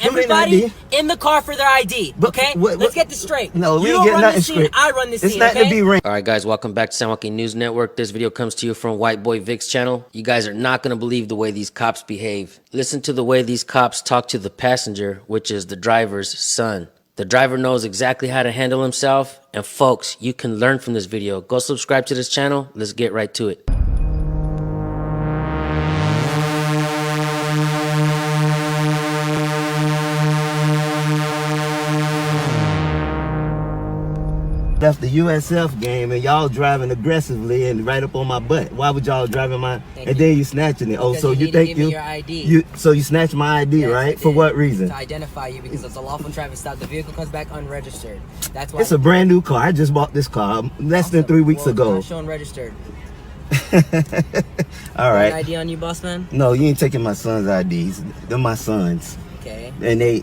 everybody in the car for their ID. Okay, let's get this straight. No, we you don't don't get run the nothing scene. straight. I run the scene. It's not to be ring. All right, guys, welcome back to San Joaquin News Network. This video comes to you from White Boy Vic's channel. You guys are not gonna believe the way these cops behave. Listen to the way these cops talk to the passenger, which is the driver's son. The driver knows exactly how to handle himself, and folks, you can learn from this video. Go subscribe to this channel. Let's get right to it. Left the USF game and y'all driving aggressively and right up on my butt. Why would y'all driving my and then you snatching it? Oh, so you think your ID. so you snatched my ID, Yes, right? For what reason? To identify you because it's a lawful traffic stop. The vehicle comes back unregistered. That's why It's a brand new car. I just bought this car less than 3 weeks ago. Not showing registered. All right. An ID on you, boss man? No, you ain't taking my son's IDs. They're my sons. Okay. And they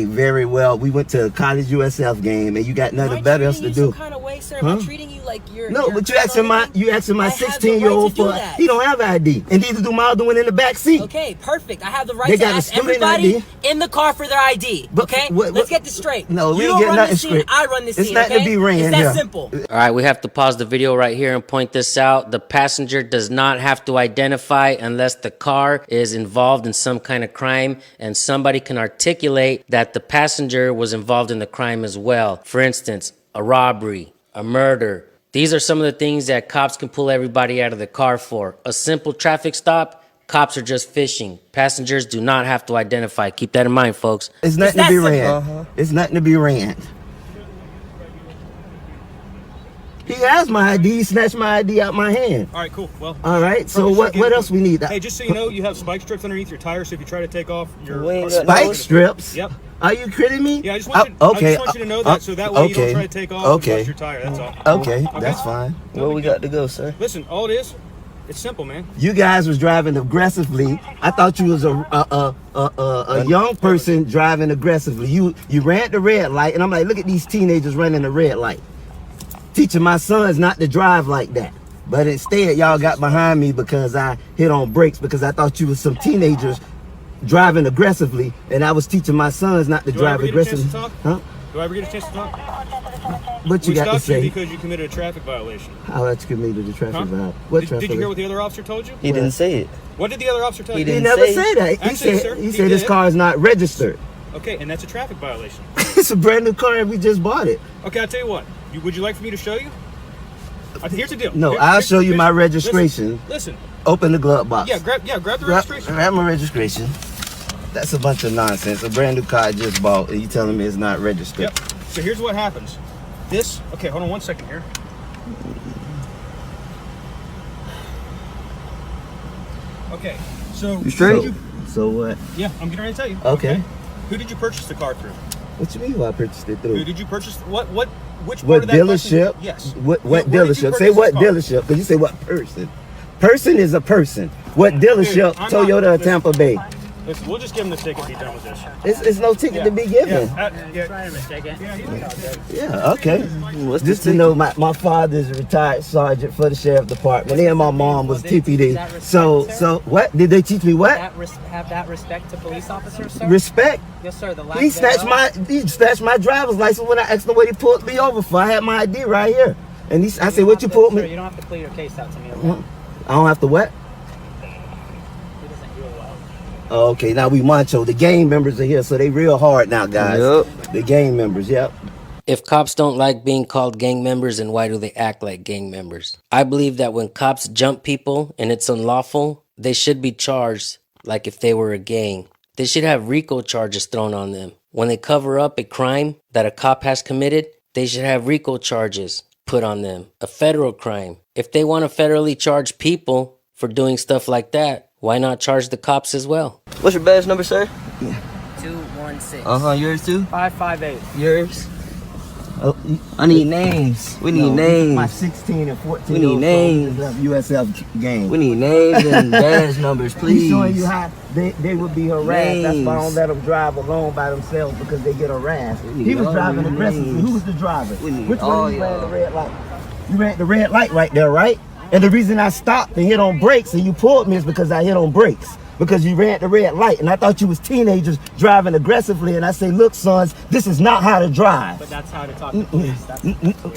very well. We went to a college USF game, and you got nothing better else to do. Some kind of way, sir? Am I treating you like you're No, but you asking my 16-year-old for that. he don't have ID, and neither do my other one in the back seat. Okay, perfect. I have the right They to got a ask student everybody ID. in the car for their ID. But Okay, what- let's get this straight. No, we you ain't don't getting run nothing the scene. straight. I run the scene. It's not okay? to be ran. It's that Yeah. simple. All right, we have to pause the video right here and point this out. The passenger does not have to identify unless the car is involved in some kind of crime and somebody can articulate that the passenger was involved in the crime as well. For instance, a robbery, a murder. These are some of the things that cops can pull everybody out of the car for. A simple traffic stop, cops are just fishing. Passengers do not have to identify. Keep that in mind, folks. It's nothing to be that ran. simple. It's nothing to be ran. He has my ID. He snatched my ID out my hand. All right, cool. Well, All right. So what else we need? Hey, just so you know, you have spike strips underneath your tires, so if you try to take off your Spike strips? Yep. Are you kidding me? Yeah, I just want you to know that, so that way you don't try to take off and bust your tire. That's all. Okay, that's fine. Where we got to go, sir? Listen, all it is, it's simple, man. You guys was driving aggressively. I thought you was a young person driving aggressively. You ran the red light, and I'm like, look at these teenagers running the red light. Teaching my sons not to drive like that. But instead, y'all got behind me because I hit on brakes because I thought you was some teenagers driving aggressively, and I was teaching my sons not to drive aggressively. Huh? Do I ever get a chance to talk? What you got to say? Because you committed a traffic violation. How much committed the traffic violation? Did you hear what the other officer told you? He didn't say it. What did the other officer tell you? He never said that. He Actually, sir, he said his did. car is not registered. Okay, and that's a traffic violation. It's a brand new car and we just bought it. Okay, I'll tell you what. Would you like for me to show you? Here's the deal. No, I'll show you my registration. Listen. Open the glove box. Yeah, grab the registration. Grab my registration. That's a bunch of nonsense. A brand new car I just bought and you telling me it's not registered. Yep. So here's what happens. Okay, hold on 1 second here. Okay, so You straight? So what? Yeah, I'm getting ready to tell you. Okay. Who did you purchase the car through? What you mean who I purchased it Who through? did you purchase? Which part What of that dealership? question? Yes. What Where did you dealership? Say purchase what this car? dealership? Because you say what person. Person is a person. What dealership? I'm not- Toyota or listen. Tampa Bay. Listen, we'll just give him the ticket and be done with this. It's no ticket to be given. Yeah, okay. What's Just this to know, my father's a retired sergeant for the sheriff department, and my mom was TPD. So what did they teach me? What Have that respect to police officers, sir? respect? Yes, sir. He snatched my driver's license when I asked him what he pulled me over for. I had my ID right here, and I said, "What you pulled Sir, me?" you don't have to plead your case out to me. Okay? I don't have to what? He doesn't do it well. Oh, okay, now we macho. The gang members are here, so they real hard now, guys. Yep. The gang members, yep. If cops don't like being called gang members, then why do they act like gang members? I believe that when cops jump people and it's unlawful, they should be charged like if they were a gang. They should have RICO charges thrown on them. When they cover up a crime that a cop has committed, they should have RICO charges put on them. A federal crime. If they want to federally charge people for doing stuff like that, why not charge the cops as well? What's your badge number, sir? 216. Yours too? 558. Yours? Oh, I need names. We need names. My 16 and 14. We need names. USF game. We need names and badge numbers, please. He's showing you how they would be harassed. That's why I don't let them drive alone by themselves because they get harassed. He was driving aggressively. Who was the driver? all Which one you ran y'all. the red light? You ran the red light right there, right? And the reason I stopped and hit on brakes and you pulled me is because I hit on brakes. because you ran the red light, and I thought you was teenagers driving aggressively, and I say, look, sons, this is not how to drive. But that's how to talk to police.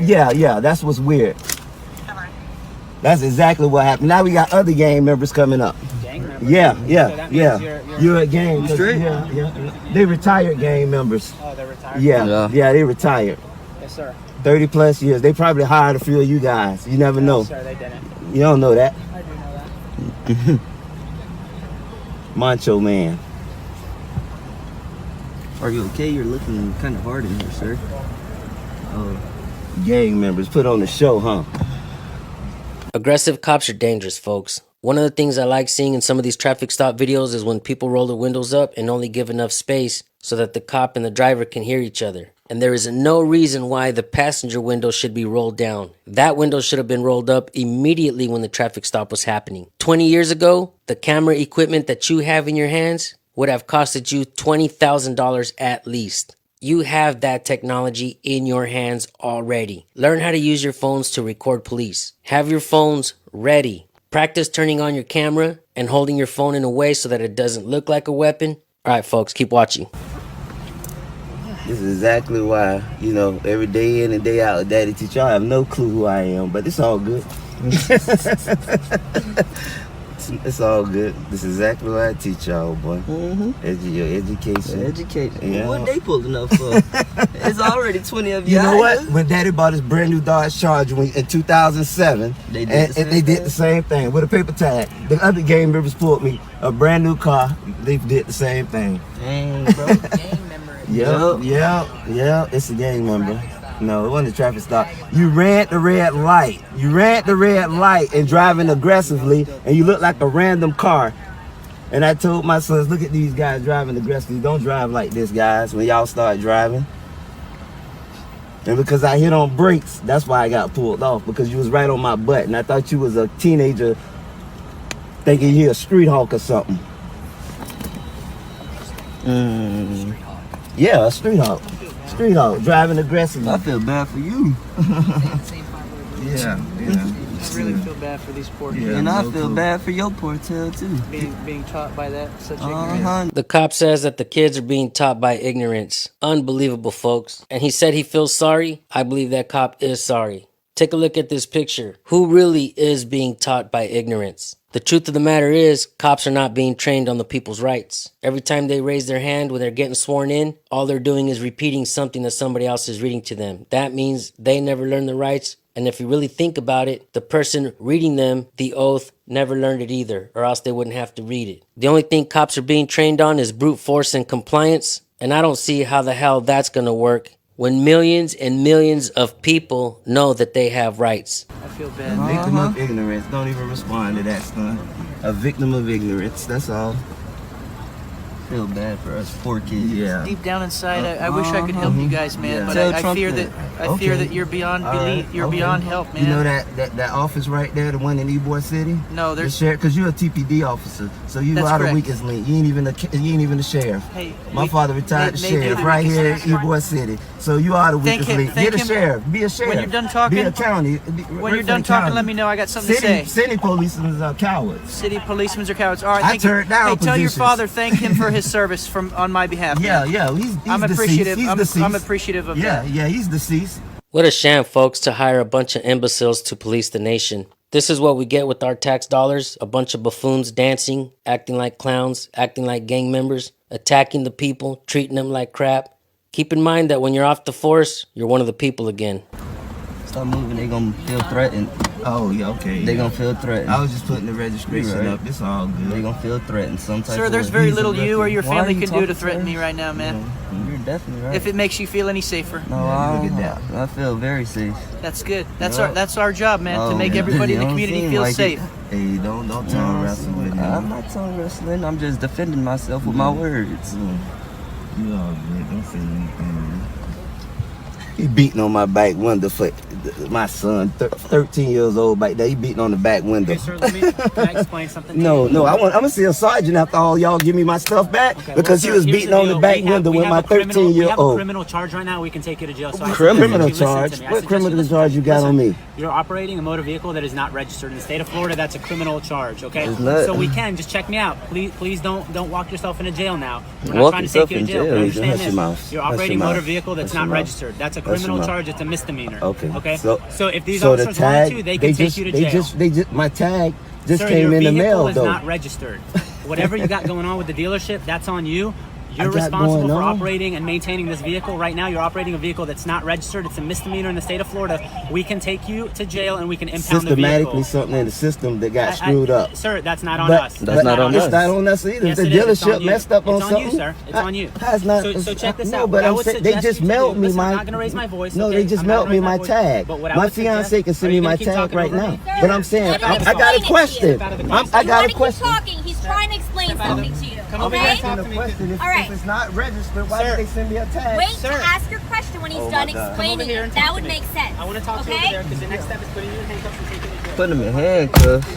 Yeah, that's what's weird. That's exactly what happened. Now we got other gang members coming up. Gang members? Yeah. So that means You're a gang. straight? Yeah. They retired gang members. Oh, they're retired? Yeah, they retired. Yes, sir. 30 plus years. They probably hired a few of you guys. You never know. No, sir, they didn't. You don't know that. I do know that. Macho man. Are you okay? You're looking kind of hard in here, sir. Gang members put on the show, huh? Aggressive cops are dangerous, folks. One of the things I like seeing in some of these traffic stop videos is when people roll the windows up and only give enough space so that the cop and the driver can hear each other. And there is no reason why the passenger window should be rolled down. That window should have been rolled up immediately when the traffic stop was happening. 20 years ago, the camera equipment that you have in your hands would have costed you $20,000 at least. You have that technology in your hands already. Learn how to use your phones to record police. Have your phones ready. Practice turning on your camera and holding your phone in a way so that it doesn't look like a weapon. All right, folks, keep watching. This is exactly why, every day in and day out, Daddy teach y'all have no clue who I am, but it's all good. It's all good. This is exactly what I teach y'all, boy. Your education. Education. Yeah. What they pulling up for? It's already 20 of you. You know what? When Daddy bought his brand new Dodge Charger in 2007, They did and the same they did thing? the same thing with a paper tag. The other gang members pulled me a brand new car. They did the same thing. Dang, bro. Gang member. Yeah. It's a gang member. No, it wasn't a traffic stop. You ran the red light. And driving aggressively, and you look like a random car. And I told my sons, look at these guys driving aggressively. Don't drive like this, guys, when y'all start driving. And because I hit on brakes, that's why I got pulled off, because you was right on my butt. And I thought you was a teenager thinking you a street hawk or something. Yeah, a street hawk. Street hawk, driving aggressively. I feel bad for you. Yeah. I really feel bad for these poor kids Yeah, And I no feel clue. bad for your poor tail, too. being taught by that such ignorance. The cop says that the kids are being taught by ignorance. Unbelievable, folks. And he said he feels sorry. I believe that cop is sorry. Take a look at this picture. Who really is being taught by ignorance? The truth of the matter is, cops are not being trained on the people's rights. Every time they raise their hand when they're getting sworn in, all they're doing is repeating something that somebody else is reading to them. That means they never learn the rights. And if you really think about it, the person reading them the oath never learned it either, or else they wouldn't have to read it. The only thing cops are being trained on is brute force and compliance. And I don't see how the hell that's going to work when millions and millions of people know that they have rights. I feel bad. A victim of ignorance. Don't even respond to that, son. A victim of ignorance. That's all. Feel bad for us poor kids. Yeah. Deep down inside, I wish I could help you guys, man. Yeah. But Tell I Trump fear that. that fear that you're beyond belief. You're beyond help, man. You know that office right there, the one in Ybor City? No, there's. Because you're a TPD officer, so you That's are the correct. weakest link. You ain't even the sheriff. Hey, My father retired the maybe sheriff the right weakest here in link. Ybor City. So you are the Thank weakest him- link. thank Be a him. sheriff. Be a sheriff. When you're done talking- be a county. When you're done talking, let me know. I got something to say. City policemen are cowards. City policemen are cowards. All right, I thank you. turned down Hey, tell your positions. father thank him for his service on my behalf. Yeah, man. yeah. He's I'm deceased. appreciative. He's I'm deceased. appreciative of Yeah, that. yeah. He's deceased. What a sham, folks, to hire a bunch of imbeciles to police the nation. This is what we get with our tax dollars. A bunch of buffoons dancing, acting like clowns, acting like gang members, attacking the people, treating them like crap. Keep in mind that when you're off the force, you're one of the people again. Stop moving, they gonna feel threatened. Oh, yeah, okay. They gonna feel threatened. I was just putting the registration Right. up. It's all good. They gonna feel threatened. Some type Sir, of there's way. very little you or your Why are family you can do to talking threaten to me her? right now, man. You're definitely right. If it makes you feel any safer, No, Yeah, look I, at I feel very safe. that's good. That's Yeah. that's our job, man, to Oh, make yeah. everybody in the You don't community seem feel like it. safe. Hey, don't tongue wrestle with him. I'm not tongue wrestling. I'm just defending myself with my words. You all good. Don't say anything, man. He beating on my back window for my son, 13 years old back there. He beating on the back window. Okay, sir, can I explain something to No, you? no, I'm gonna see a sergeant after all y'all give me my stuff back Okay, because well, he was sir, here's beating on the deal. back We have- window we with have my a criminal- We have a 13-year-old. criminal charge right now. We can take you to jail. So I suggest Criminal you listen charge? to me. I What suggest criminal listen. charge you got Listen, on me? You're operating a motor vehicle that is not registered in the state of Florida. That's a criminal charge. Okay. It's not. So we can just check me out. Please don't walk yourself into jail now. We're not Walk trying to take yourself you to in jail. jail. But Hush your understand mouth. this. You're Hush operating a your motor mouth. vehicle that's Hush your not mouth. registered. That's a Hush your criminal mouth. charge. It's a misdemeanor. Okay. Okay. So if these so the officers want tag, to, they can take you to jail. my tag just Sir, came your in the vehicle mail is though. not registered. Whatever you got going on with the dealership, that's on you. You're got responsible going for on? operating and maintaining this vehicle. Right now, you're operating a vehicle that's not registered. It's a misdemeanor in the state of Florida. We can take you to jail and we can impound the Systematically vehicle. something in the system that got screwed up. Sir, that's not on But- us. That's not on It's us. not on us either. Yes, the it is. It's on dealership you. messed up on It's on something. you, sir. It's on you. How's not? So check this no, out. but What I I'm would saying they suggest just you to mailed do- me listen, my. I'm not gonna raise my voice. No, okay? they just I'm not mailed gonna me raise my voice. tag. But what I My would suggest- fiance can send Are me you my gonna keep tag talking right over now. me? But I'm saying Let him I got explain a it to question. you. I You got want a to keep question. talking. He's trying to explain something to you. Come over here and Okay? talk to me. If, All right. if it's not registered, why Sir. did they send me a tag? Wait Sir. to ask your question when he's Oh, done my God. Come over explaining here and it. talk That to would me. make sense. I want to talk to you over Okay? there because the next step is putting you in handcuffs and taking you to jail. Put him in handcuffs.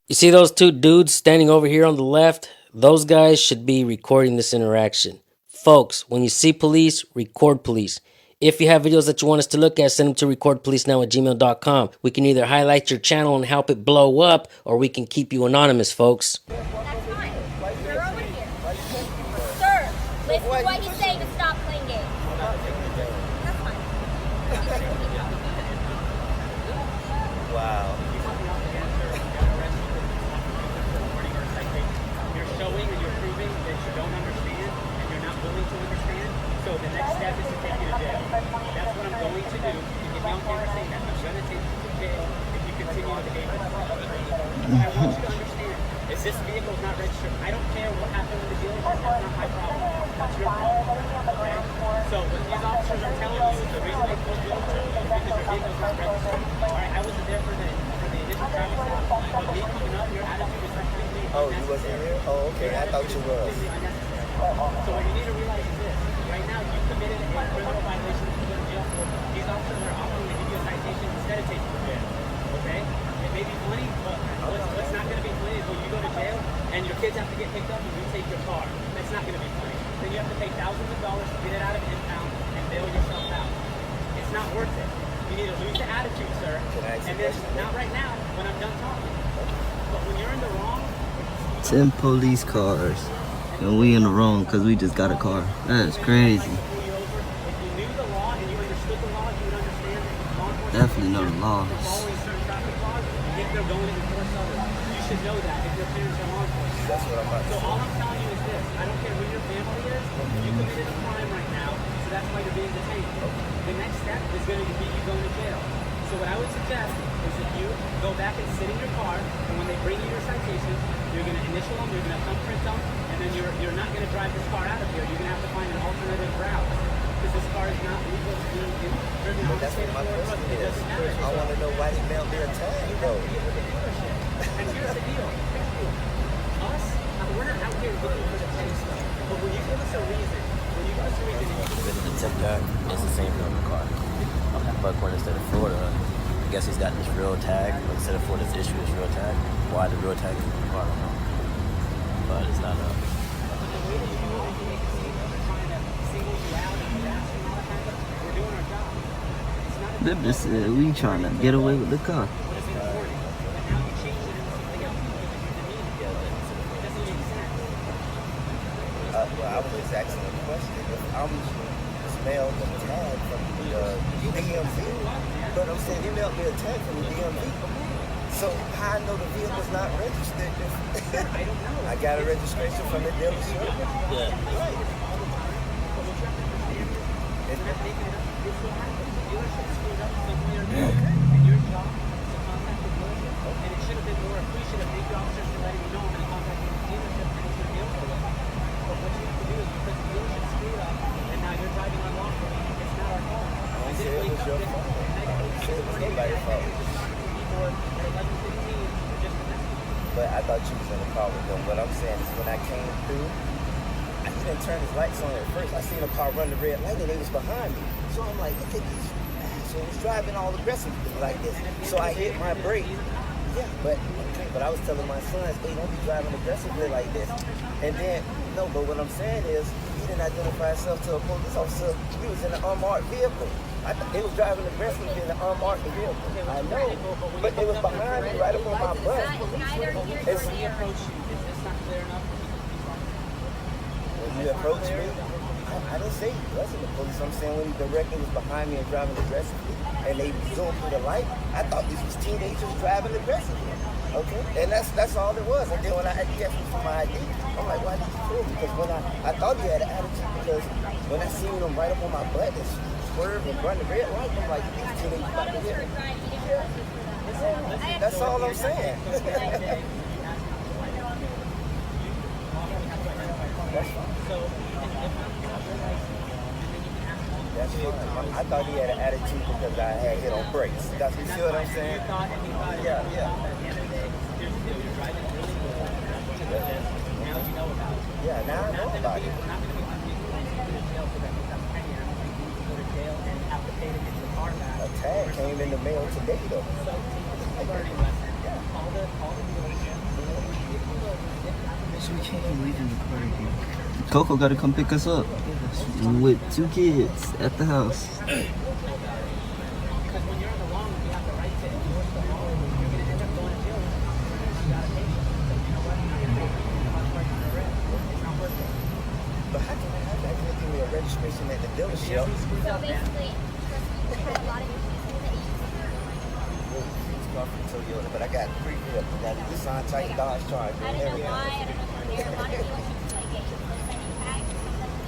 You see those two dudes standing over here on the left? Those guys should be recording this interaction. Folks, when you see police, record police. If you have videos that you want us to look at, send them to recordpolicenow@gmail.com. We can either highlight your channel and help it blow up, or we can keep you anonymous, folks. That's fine. You're over here. Sir, listen to what he's saying to stop playing games. That's fine. Wow. You're showing and you're proving that you don't understand and you're not willing to understand. So the next step is to take you to jail. That's what I'm going to do. You get me on camera saying that. I'm going to take you to jail if you continue to behave like this. What I want you to understand is this vehicle is not registered. I don't care what happened with the dealership. That's not my problem. That's your problem. Okay? So what these officers are telling you is the reason they pulled you over is because your vehicle is not registered. All right, I wasn't there for the initial traffic stop, but me coming up, your attitude is completely Oh, you wasn't here? Oh, okay. I thought you was. so what you need to realize is this. Right now, you committed a criminal violation that you go to jail for. These officers are offering to give you a citation instead of taking you to jail. Okay? It may be funny, but what's not going to be funny is when you go to jail and your kids have to get picked up and you take your car. That's not going to be funny. Then you have to pay thousands of dollars to get it out of impound and bail yourself out. It's not worth it. You need to lose the attitude, sir. And then, not right now, when I'm done talking. But when you're in the wrong, 10 police cars. And we in the wrong because we just got a car. That's crazy. pull you over. If you knew the law and you understood the law, you would understand that law enforcement Definitely know the laws. following certain traffic laws if they're going to enforce others. You should know that if your parents are law enforcement. That's what I'm about So all I'm telling you is this. I don't care who your family is. You committed a crime right now, so that's why you're being detained. The next step is going to be you going to jail. So what I would suggest is that you go back and sit in your car, and when they bring you your citations, you're going to initial them, you're going to thumbprint them, and then you're not going to drive this car out of here. You're going to have to find an alternative route because this car is not legal to be driven out of the state of Florida. It doesn't matter. I want to know why they mailed me a tag, though. And here's the deal. Us, we're not out here looking for the petty stuff. But when you give us a reason, The tip guy is the same thing on the car. But according to Florida, I guess he's got this real tag. But instead of Florida's issue this real tag, why the real tag is on the car, I don't know. But it's not a. Them just said we trying to get away with the car. Well, I was just asking a question. If I'm mailed a tag from the DMV, but I'm saying he mailed me a tag from the DMV. So how I know the vehicle's not registered? I got a registration from the dealership. Yeah. and your job is to contact the dealership, and it should have been more appreciative. Thank you, officers, for letting me know I'm going to contact the dealership and it's your deal for them. But what you have to do is because the dealership screwed up and now you're driving unlawfully, it's not our fault. I said it was your fault. I said it was nobody's fault. Keyboard at 11:15 just a message. But I thought you was in the car with them. What I'm saying is when I came through, I didn't turn his lights on at first. I seen a car run the red light and they was behind me. So I'm like, look at these assholes driving all aggressive like this. So I hit my brake. Yeah, but I was telling my sons, hey, don't be driving aggressively like this. And then, no, but what I'm saying is, he didn't identify himself to a police officer. He was in an unmarked vehicle. I thought they was driving aggressively in an unmarked vehicle. I know, but they was behind me right up on my butt. It's, when you approach me, I didn't say he wasn't the police. I'm saying when he directly was behind me and driving aggressively, and they zoomed through the light, I thought these was teenagers driving aggressively. Okay, and that's all it was. And then when he asked me for my ID, I'm like, why did you pull me? Because when I thought he had an attitude, because when I seen him right up on my butt and swerve and run the red light, I'm like, these teenagers about to hit me. That's all I'm saying. That's fine. That's fine. I thought he had an attitude because I had hit on brakes. You see what I'm saying? Yeah. Yeah, now I know about it. A tag came in the mail today, though. So we can't even leave in the car again. Coco gotta come pick us up with 2 kids at the house. But how can I give me a registration at the dealership? So basically, you had a lot of issues that Toyota, but I got 3 vehicles. I got a Nissan Titan, Dodge Charger. I don't know why. I don't know if there are a lot of dealerships like get you a sending tag. Sometimes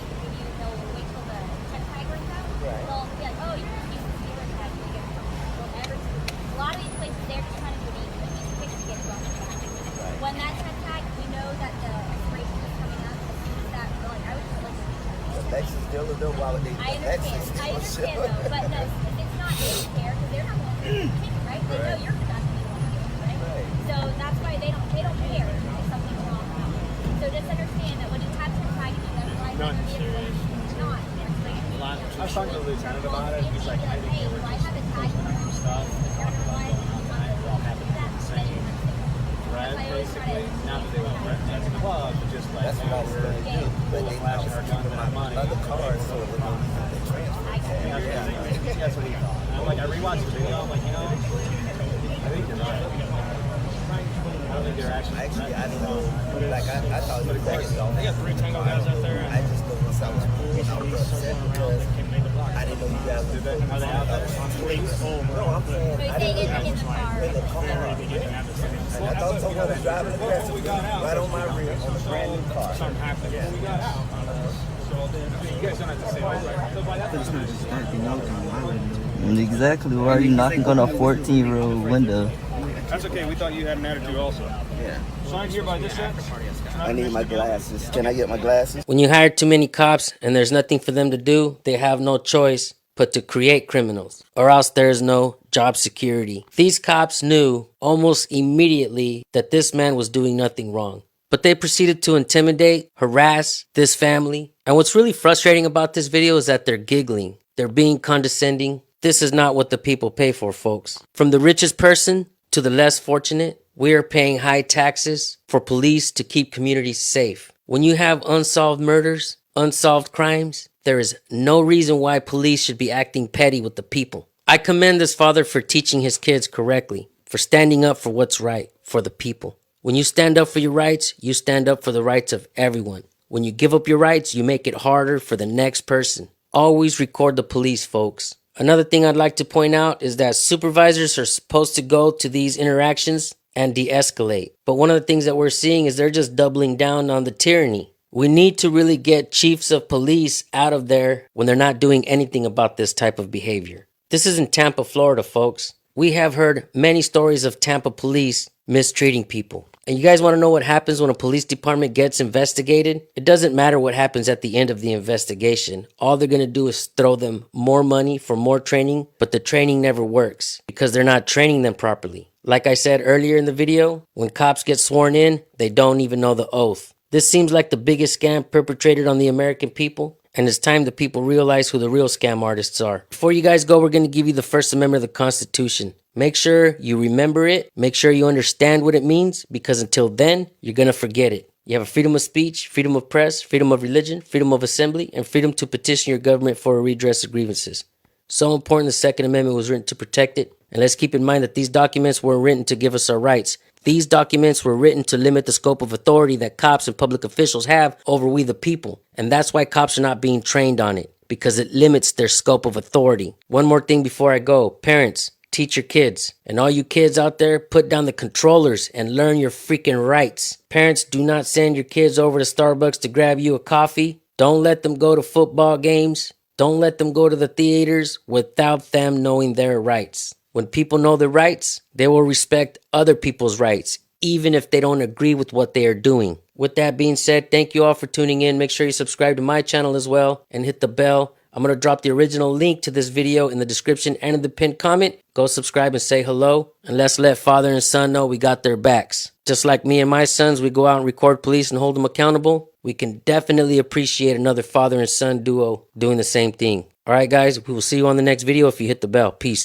they'll wait till the check tag runs out. Right. They'll be like, oh, you can use the dealer tag to get it. They'll never. A lot of these places, they're just trying to give you a piece of picture to get it on the tag. Right. When that check tag, we know that the expiration is coming up. As soon as that, like, I would just like The Lexus dealer, though, why would they do I understand. I understand though, but no, if it's not they don't care because they're not going to take it, right? They know you're not going to want to do it, right? So that's why they don't care if something's wrong. So just understand that when you have to tag you, that's why the vehicle is not. I was talking to the lieutenant about it. He's like, I think hey, they were well, I just have a tag doing stuff. The all happened at the same thread, basically. Not that they won't represent the club, but just like, That's what I was going to do. But they flashing our guns and our money. other cars, so they don't use the transfer. That's what he thought. And I'm like, I rewatched the video. I'm like, you know, I think you're right. I don't think they're actually. Actually, I didn't know. Like, I thought it was actually They got 3 Tango guys out there. I just thought once I was pulled, I was upset because I didn't know you guys were Are they out there on police? No, I'm saying I didn't know in the car. in the car. And I thought someone was driving aggressively right on my rear on a brand new car. Something happened before we got out. You guys don't have to say that. So by that But it's not just that, they know them. I wouldn't know. Exactly, why are you knocking on a 14-year-old window? That's okay. We thought you had an attitude also. Yeah. Signed here by this set. I need my glasses. Can I get my glasses? When you hire too many cops and there's nothing for them to do, they have no choice but to create criminals, or else there's no job security. These cops knew almost immediately that this man was doing nothing wrong, but they proceeded to intimidate, harass this family. And what's really frustrating about this video is that they're giggling. They're being condescending. This is not what the people pay for, folks. From the richest person to the less fortunate, we are paying high taxes for police to keep communities safe. When you have unsolved murders, unsolved crimes, there is no reason why police should be acting petty with the people. I commend this father for teaching his kids correctly, for standing up for what's right, for the people. When you stand up for your rights, you stand up for the rights of everyone. When you give up your rights, you make it harder for the next person. Always record the police, folks. Another thing I'd like to point out is that supervisors are supposed to go to these interactions and de-escalate. But one of the things that we're seeing is they're just doubling down on the tyranny. We need to really get chiefs of police out of there when they're not doing anything about this type of behavior. This is in Tampa, Florida, folks. We have heard many stories of Tampa police mistreating people. And you guys want to know what happens when a police department gets investigated? It doesn't matter what happens at the end of the investigation. All they're going to do is throw them more money for more training, but the training never works because they're not training them properly. Like I said earlier in the video, when cops get sworn in, they don't even know the oath. This seems like the biggest scam perpetrated on the American people, and it's time the people realize who the real scam artists are. Before you guys go, we're going to give you the First Amendment of the Constitution. Make sure you remember it, make sure you understand what it means, because until then, you're going to forget it. You have a freedom of speech, freedom of press, freedom of religion, freedom of assembly, and freedom to petition your government for a redress of grievances. So important the Second Amendment was written to protect it. And let's keep in mind that these documents weren't written to give us our rights. These documents were written to limit the scope of authority that cops and public officials have over we the people. And that's why cops are not being trained on it, because it limits their scope of authority. One more thing before I go. Parents, teach your kids. And all you kids out there, put down the controllers and learn your freaking rights. Parents, do not send your kids over to Starbucks to grab you a coffee. Don't let them go to football games. Don't let them go to the theaters without them knowing their rights. When people know their rights, they will respect other people's rights, even if they don't agree with what they are doing. With that being said, thank you all for tuning in. Make sure you subscribe to my channel as well and hit the bell. I'm going to drop the original link to this video in the description and in the pinned comment. Go subscribe and say hello. And let's let father and son know we got their backs. Just like me and my sons, we go out and record police and hold them accountable. We can definitely appreciate another father and son duo doing the same thing. All right, guys, we will see you on the next video if you hit the bell. Peace.